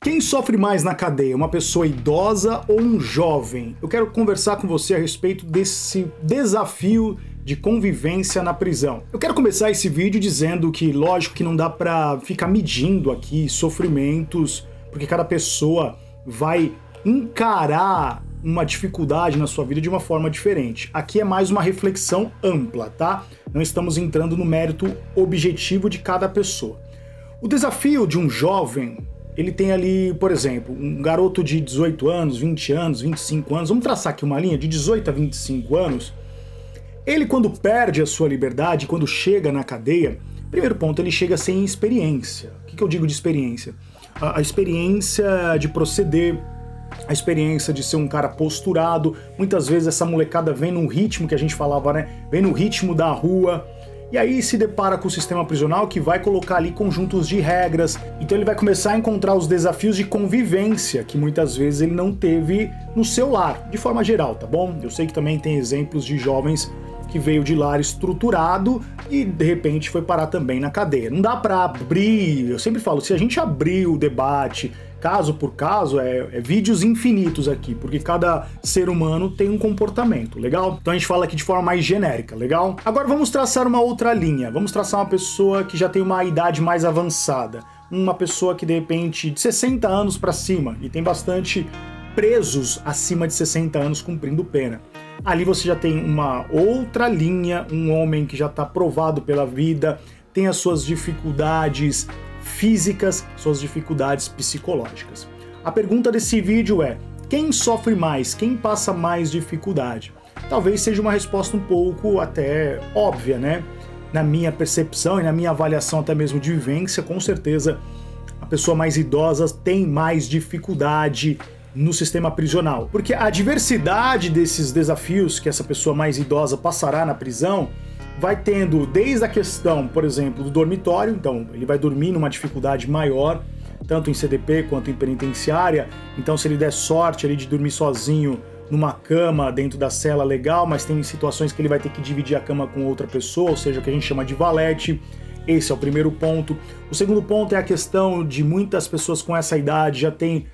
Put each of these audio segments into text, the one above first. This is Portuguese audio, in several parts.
Quem sofre mais na cadeia, uma pessoa idosa ou um jovem? Eu quero conversar com você a respeito desse desafio de convivência na prisão. Eu quero começar esse vídeo dizendo que, lógico, que não dá pra ficar medindo aqui sofrimentos, porque cada pessoa vai encarar uma dificuldade na sua vida de uma forma diferente. Aqui é mais uma reflexão ampla, tá? Não estamos entrando no mérito objetivo de cada pessoa. O desafio de um jovem, ele tem ali, por exemplo, um garoto de 18 anos, 20 anos, 25 anos, vamos traçar aqui uma linha de 18 a 25 anos, ele quando perde a sua liberdade, quando chega na cadeia, primeiro ponto, ele chega sem experiência. O que eu digo de experiência? A experiência de proceder, a experiência de ser um cara posturado. Muitas vezes essa molecada vem num ritmo que a gente falava, né? Vem no ritmo da rua, e aí se depara com o sistema prisional que vai colocar ali conjuntos de regras. Então ele vai começar a encontrar os desafios de convivência que muitas vezes ele não teve no seu lar, de forma geral, tá bom? Eu sei que também tem exemplos de jovens que veio de lar estruturado e de repente foi parar também na cadeia. Não dá pra abrir, eu sempre falo, se a gente abrir o debate caso por caso, é vídeos infinitos aqui, porque cada ser humano tem um comportamento, legal? Então a gente fala aqui de forma mais genérica, legal? Agora vamos traçar uma outra linha, vamos traçar uma pessoa que já tem uma idade mais avançada, uma pessoa que de repente de 60 anos pra cima, e tem bastante presos acima de 60 anos cumprindo pena. Ali você já tem uma outra linha, um homem que já está provado pela vida, tem as suas dificuldades físicas, suas dificuldades psicológicas. A pergunta desse vídeo é: quem sofre mais? Quem passa mais dificuldade? Talvez seja uma resposta um pouco até óbvia, né? Na minha percepção e na minha avaliação até mesmo de vivência, com certeza a pessoa mais idosa tem mais dificuldade no sistema prisional. Porque a diversidade desses desafios que essa pessoa mais idosa passará na prisão vai tendo desde a questão, por exemplo, do dormitório, então ele vai dormir numa dificuldade maior, tanto em CDP quanto em penitenciária, então se ele der sorte ali de dormir sozinho numa cama dentro da cela, legal, mas tem situações que ele vai ter que dividir a cama com outra pessoa, ou seja, o que a gente chama de valete. Esse é o primeiro ponto. O segundo ponto é a questão de muitas pessoas com essa idade já têm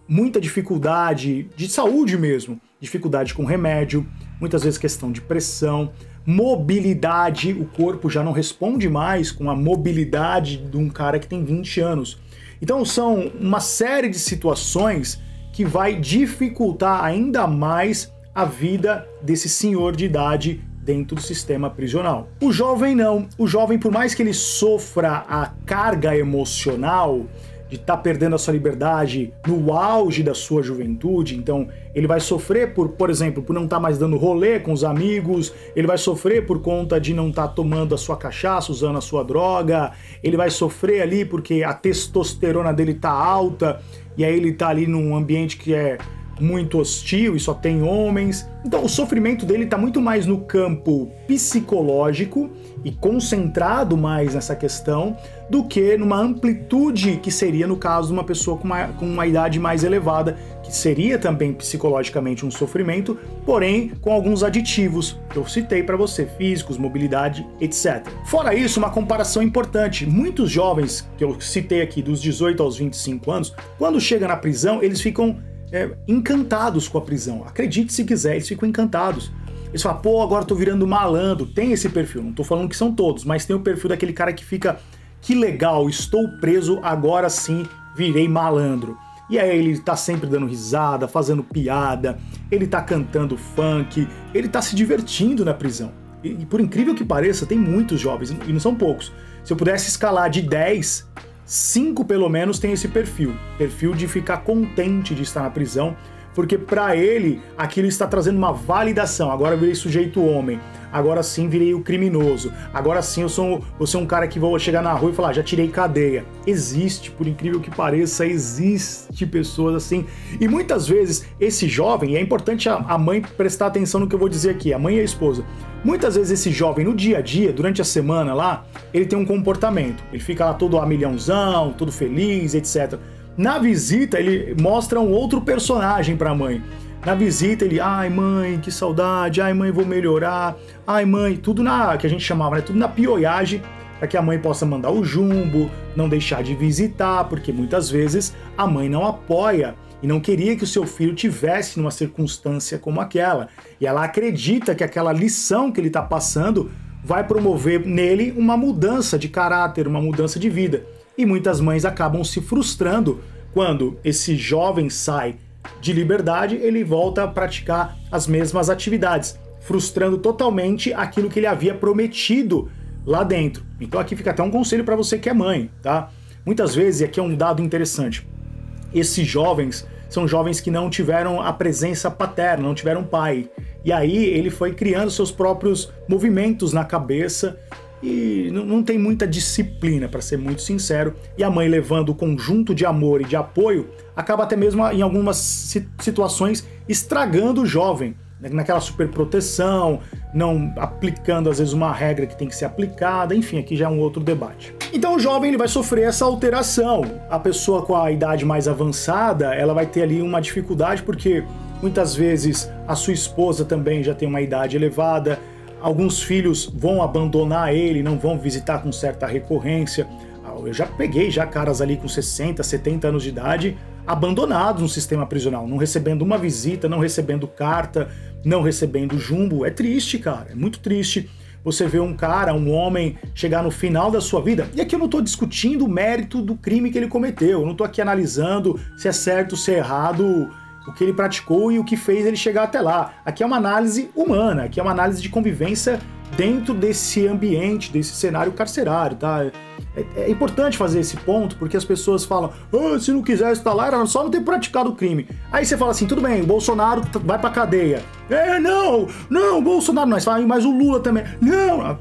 muita dificuldade de saúde mesmo, dificuldade com remédio, muitas vezes questão de pressão, mobilidade, o corpo já não responde mais com a mobilidade de um cara que tem 20 anos. Então são uma série de situações que vai dificultar ainda mais a vida desse senhor de idade dentro do sistema prisional. O jovem não, o jovem, por mais que ele sofra a carga emocional de estar perdendo a sua liberdade no auge da sua juventude, então ele vai sofrer por exemplo, por não estar mais dando rolê com os amigos, ele vai sofrer por conta de não estar tomando a sua cachaça, usando a sua droga, ele vai sofrer ali porque a testosterona dele tá alta, e aí ele tá ali num ambiente que é muito hostil e só tem homens. Então o sofrimento dele está muito mais no campo psicológico e concentrado mais nessa questão do que numa amplitude que seria no caso de uma pessoa com uma idade mais elevada, que seria também psicologicamente um sofrimento, porém com alguns aditivos que eu citei para você, físicos, mobilidade, etc. Fora isso, uma comparação importante, muitos jovens que eu citei aqui dos 18 aos 25 anos, quando chegam na prisão, eles ficam encantados com a prisão. Acredite se quiser, eles ficam encantados. Eles falam, pô, agora tô virando malandro. Tem esse perfil, não tô falando que são todos, mas tem o perfil daquele cara que fica, que legal, estou preso, agora sim virei malandro. E aí ele tá sempre dando risada, fazendo piada, ele tá cantando funk, ele tá se divertindo na prisão. E por incrível que pareça, tem muitos jovens, e não são poucos. Se eu pudesse escalar de 10, 5 pelo menos tem esse perfil de ficar contente de estar na prisão, porque para ele aquilo está trazendo uma validação. Agora eu virei sujeito homem, agora sim virei o criminoso, agora sim eu sou um cara que vou chegar na rua e falar, já tirei cadeia. Existe, por incrível que pareça, existe pessoas assim, e muitas vezes esse jovem, e é importante a mãe prestar atenção no que eu vou dizer aqui, a mãe e a esposa, muitas vezes esse jovem no dia a dia, durante a semana lá, ele tem um comportamento, ele fica lá todo a milhãozão, todo feliz, etc. Na visita, ele mostra um outro personagem para a mãe. Na visita, ele, ai mãe, que saudade, ai mãe, vou melhorar, ai mãe, tudo na, que a gente chamava, né? Tudo na pioiagem, para que a mãe possa mandar o jumbo, não deixar de visitar, porque muitas vezes a mãe não apoia e não queria que o seu filho tivesse numa circunstância como aquela. E ela acredita que aquela lição que ele está passando vai promover nele uma mudança de caráter, uma mudança de vida. E muitas mães acabam se frustrando quando esse jovem sai de liberdade, ele volta a praticar as mesmas atividades, frustrando totalmente aquilo que ele havia prometido lá dentro. Então aqui fica até um conselho para você que é mãe, tá? Muitas vezes, e aqui é um dado interessante, esses jovens são jovens que não tiveram a presença paterna, não tiveram pai. E aí ele foi criando seus próprios movimentos na cabeça e não tem muita disciplina, para ser muito sincero. E a mãe, levando o conjunto de amor e de apoio, acaba até mesmo em algumas situações estragando o jovem, naquela superproteção, não aplicando às vezes uma regra que tem que ser aplicada, enfim, aqui já é um outro debate. Então o jovem, ele vai sofrer essa alteração. A pessoa com a idade mais avançada, ela vai ter ali uma dificuldade porque muitas vezes a sua esposa também já tem uma idade elevada, alguns filhos vão abandonar ele, não vão visitar com certa recorrência. Eu já peguei caras ali com 60, 70 anos de idade abandonados no sistema prisional, não recebendo uma visita, não recebendo carta, não recebendo jumbo. É triste, cara, é muito triste você ver um cara, um homem, chegar no final da sua vida. E aqui eu não tô discutindo o mérito do crime que ele cometeu, eu não tô aqui analisando se é certo, se é errado o que ele praticou e o que fez ele chegar até lá. Aqui é uma análise humana, aqui é uma análise de convivência dentro desse ambiente, desse cenário carcerário, tá? É importante fazer esse ponto, porque as pessoas falam, se não quisesse estar lá, era só não ter praticado o crime. Aí você fala assim, tudo bem, Bolsonaro vai pra cadeia. Não, Bolsonaro não, mas o Lula também. Não,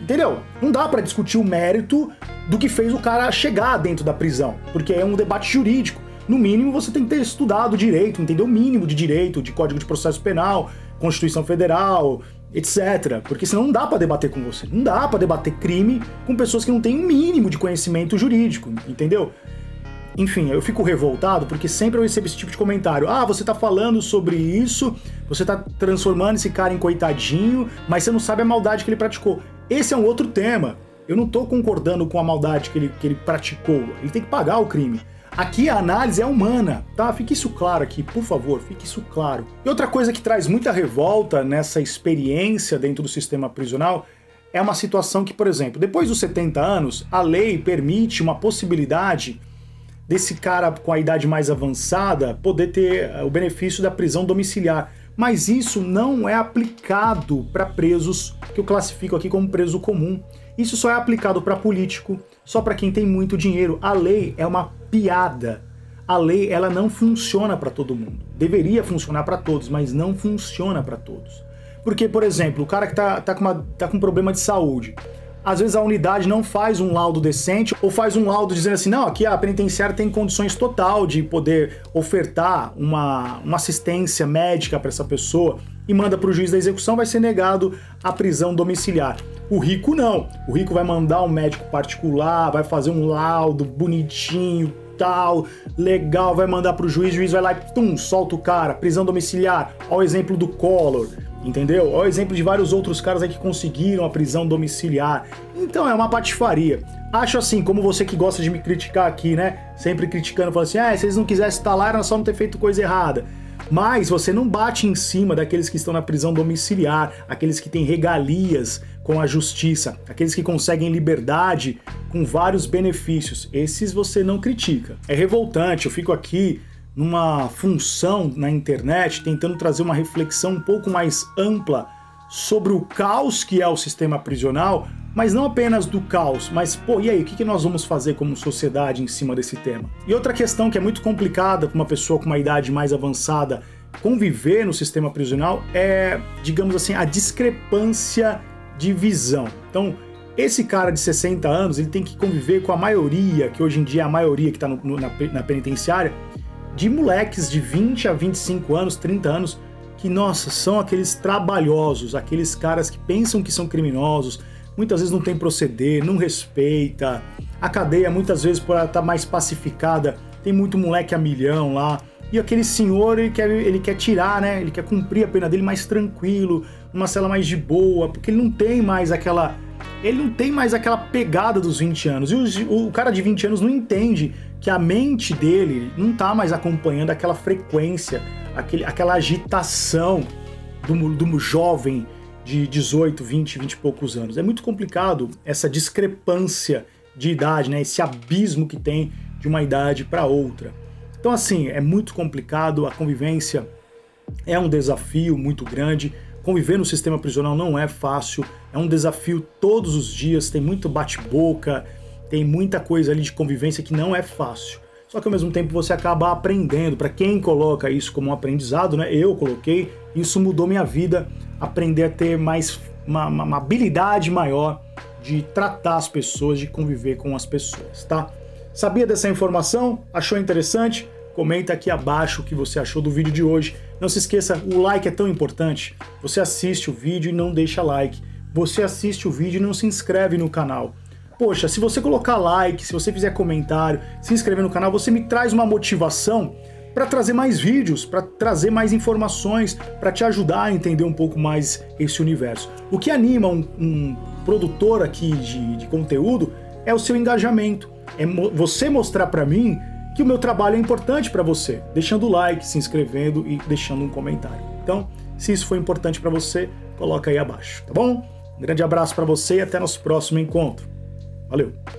entendeu? Não dá pra discutir o mérito do que fez o cara chegar dentro da prisão, porque é um debate jurídico. No mínimo, você tem que ter estudado direito, entender o mínimo de direito, de Código de Processo Penal, Constituição Federal, etc. Porque senão não dá pra debater com você. Não dá pra debater crime com pessoas que não têm um mínimo de conhecimento jurídico, entendeu? Enfim, eu fico revoltado porque sempre eu recebo esse tipo de comentário. Você tá falando sobre isso, você tá transformando esse cara em coitadinho, mas você não sabe a maldade que ele praticou. Esse é um outro tema. Eu não tô concordando com a maldade que ele praticou. Ele tem que pagar o crime. Aqui a análise é humana, tá? Fique isso claro aqui, por favor, fique isso claro. E outra coisa que traz muita revolta nessa experiência dentro do sistema prisional é uma situação que, por exemplo, depois dos 70 anos, a lei permite uma possibilidade desse cara com a idade mais avançada poder ter o benefício da prisão domiciliar. Mas isso não é aplicado para presos que eu classifico aqui como preso comum. Isso só é aplicado para político, só para quem tem muito dinheiro. A lei é uma piada. A lei, ela não funciona para todo mundo. Deveria funcionar para todos, mas não funciona para todos. Porque, por exemplo, o cara que tá com problema de saúde, às vezes a unidade não faz um laudo decente ou faz um laudo dizendo assim, não, aqui a penitenciária tem condições total de poder ofertar uma assistência médica para essa pessoa e manda para o juiz da execução, vai ser negado a prisão domiciliar. O rico não. O rico vai mandar um médico particular, vai fazer um laudo bonitinho, tal, legal, vai mandar para o juiz vai lá e solta o cara, prisão domiciliar. Olha o exemplo do Collor. Entendeu? Olha o exemplo de vários outros caras aí que conseguiram a prisão domiciliar. Então é uma patifaria. Acho assim, como você que gosta de me criticar aqui, né? Sempre criticando, falando assim, se eles não quisessem estar lá, era só não ter feito coisa errada. Mas você não bate em cima daqueles que estão na prisão domiciliar, aqueles que têm regalias com a justiça, aqueles que conseguem liberdade com vários benefícios. Esses você não critica. É revoltante, eu fico aqui numa função na internet, tentando trazer uma reflexão um pouco mais ampla sobre o caos que é o sistema prisional, mas não apenas do caos, mas, e aí, o que nós vamos fazer como sociedade em cima desse tema? E outra questão que é muito complicada para uma pessoa com uma idade mais avançada conviver no sistema prisional é, digamos assim, a discrepância de visão. Então, esse cara de 60 anos, ele tem que conviver com a maioria, que hoje em dia é a maioria que está na penitenciária, de moleques de 20 a 25 anos, 30 anos, que, nossa, são aqueles trabalhosos, aqueles caras que pensam que são criminosos, muitas vezes não tem proceder, não respeita. A cadeia, muitas vezes, por ela estar mais pacificada, tem muito moleque a milhão lá, e aquele senhor, ele quer tirar, né? Ele quer cumprir a pena dele mais tranquilo, numa cela mais de boa, porque ele não tem mais aquela pegada dos 20 anos. E o cara de 20 anos não entende que a mente dele não tá mais acompanhando aquela frequência, aquela agitação do jovem de 18, 20 e poucos anos. É muito complicado essa discrepância de idade, né? Esse abismo que tem de uma idade para outra. Então, assim, é muito complicado, a convivência é um desafio muito grande. Conviver no sistema prisional não é fácil, é um desafio todos os dias, tem muito bate-boca, tem muita coisa ali de convivência que não é fácil. Só que ao mesmo tempo você acaba aprendendo. Para quem coloca isso como um aprendizado, né? Eu coloquei, isso mudou minha vida, aprender a ter mais uma habilidade maior de tratar as pessoas, de conviver com as pessoas, tá? Sabia dessa informação? Achou interessante? Comenta aqui abaixo o que você achou do vídeo de hoje. Não se esqueça, o like é tão importante. Você assiste o vídeo e não deixa like. Você assiste o vídeo e não se inscreve no canal. Poxa, se você colocar like, se você fizer comentário, se inscrever no canal, você me traz uma motivação para trazer mais vídeos, para trazer mais informações, para te ajudar a entender um pouco mais esse universo. O que anima um produtor aqui de conteúdo é o seu engajamento. É você mostrar para mim que o meu trabalho é importante para você, deixando o like, se inscrevendo e deixando um comentário. Então, se isso foi importante para você, coloca aí abaixo, tá bom? Um grande abraço para você e até nosso próximo encontro. Valeu!